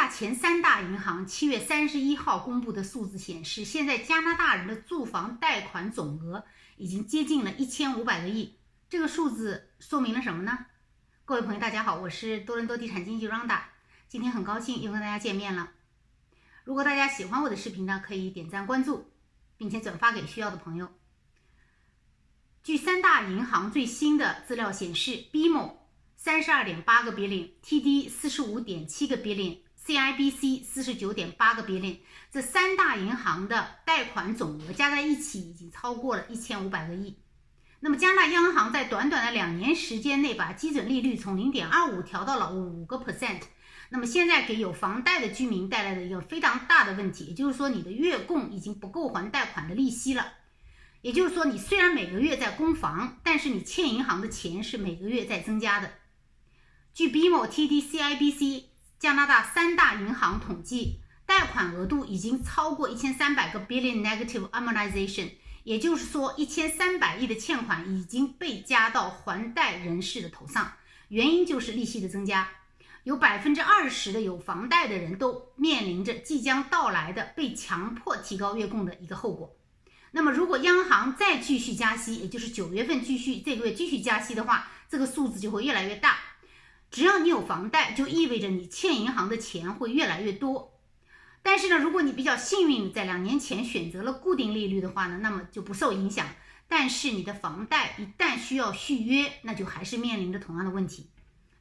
大前3大银行7月31号公布的数字显示，现在加拿大人的住房贷款总额已经接近了1500个亿。这个数字说明了什么呢？各位朋友大家好，我是多伦多地产经纪 Rhonda， 今天很高兴又跟大家见面了。如果大家喜欢我的视频呢，可以点赞关注，并且转发给需要的朋友。据3大银行最新的资料显示， BMO 32.8个 billion，TD 45.7个 billion，CIBC 49.8个 billion， 这3大银行的贷款总额加在一起已经超过了1500个亿。那么加拿大央行在短短的2年时间内把基准利率从 0.25 调到了5%。那么现在给有房贷的居民带来的一个非常大的问题，也就是说你的月供已经不够还贷款的利息了。也就是说你虽然每个月在供房，但是你欠银行的钱是每个月在增加的。据 BMO、TD、CIBC 加拿大3大银行统计，贷款额度已经超过1300个 billion negative amortization， 也就是说1300亿的欠款已经被加到还贷人士的头上，原因就是利息的增加。有 20% 的有房贷的人都面临着即将到来的被强迫提高月供的一个后果。那么如果央行再继续加息，也就是9月份这个月继续加息的话，这个数字就会越来越大。只要你有房贷，就意味着你欠银行的钱会越来越多。但是呢，如果你比较幸运，在2年前选择了固定利率的话呢，那么就不受影响。但是你的房贷一旦需要续约，那就还是面临着同样的问题。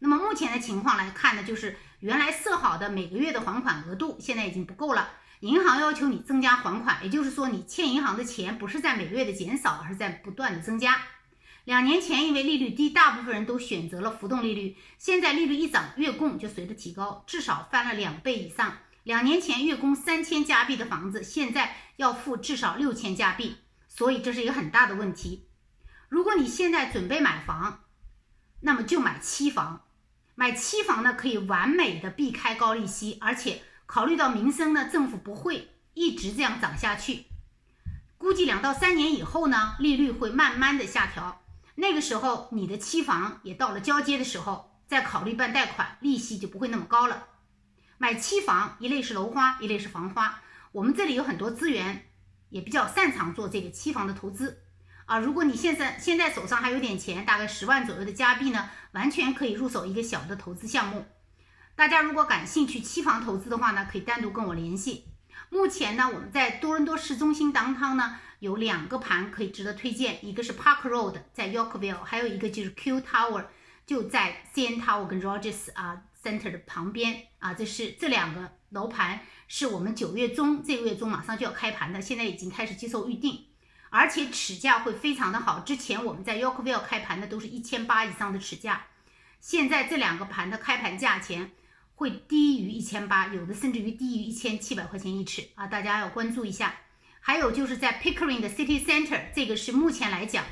那么目前的情况来看呢，就是原来设好的每个月的还款额度现在已经不够了，银行要求你增加还款，也就是说你欠银行的钱不是在每个月的减少，而是在不断的增加。2年前因为利率低，大部分人都选择了浮动利率，现在利率一涨，月供就随着提高，至少翻了2倍以上。2年前月供3000加币的房子，现在要付至少6000加币，所以这是一个很大的问题。如果你现在准备买房，那么就买期房。买期房呢，可以完美的避开高利息，而且考虑到民生呢，政府不会一直这样涨下去，估计2到3年以后呢，利率会慢慢的下调，那个时候你的期房也到了交接的时候，再考虑办贷款，利息就不会那么高了。买期房，一类是楼花，一类是房花，我们这里有很多资源，也比较擅长做这个期房的投资如果你现在手上还有点钱，大概10万左右的加币呢，完全可以入手一个小的投资项目。大家如果感兴趣期房投资的话呢，可以单独跟我联系。目前呢，我们在多伦多市中心downtown呢有2个盘可以值得推荐，一个是 Park Road 在 Yorkville， 还有一个就是 Q Tower， 就在 CN Tower 跟 Rogers Center 的旁边这2个楼盘是我们9月中这个月中马上就要开盘的，现在已经开始接受预定，而且尺价会非常的好。之前我们在 Yorkville 开盘的都是1800以上的尺价，现在这2个盘的开盘价钱会低于1800，有的甚至于低于1700块钱一尺大家要关注一下。还有就是在 Pickering 的 City Center， 这个是目前来讲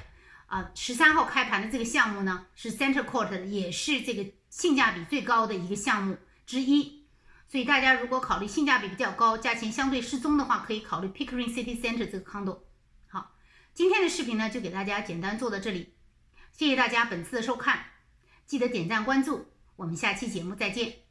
13号开盘的这个项目呢，是 Center Court 也是这个性价比最高的一个项目之一。所以大家如果考虑性价比比较高，价钱相对适中的话，可以考虑 Pickering City Center 这个 condo。 好，今天的视频呢就给大家简单做到这里，谢谢大家本次的收看，记得点赞关注，我们下期节目再见。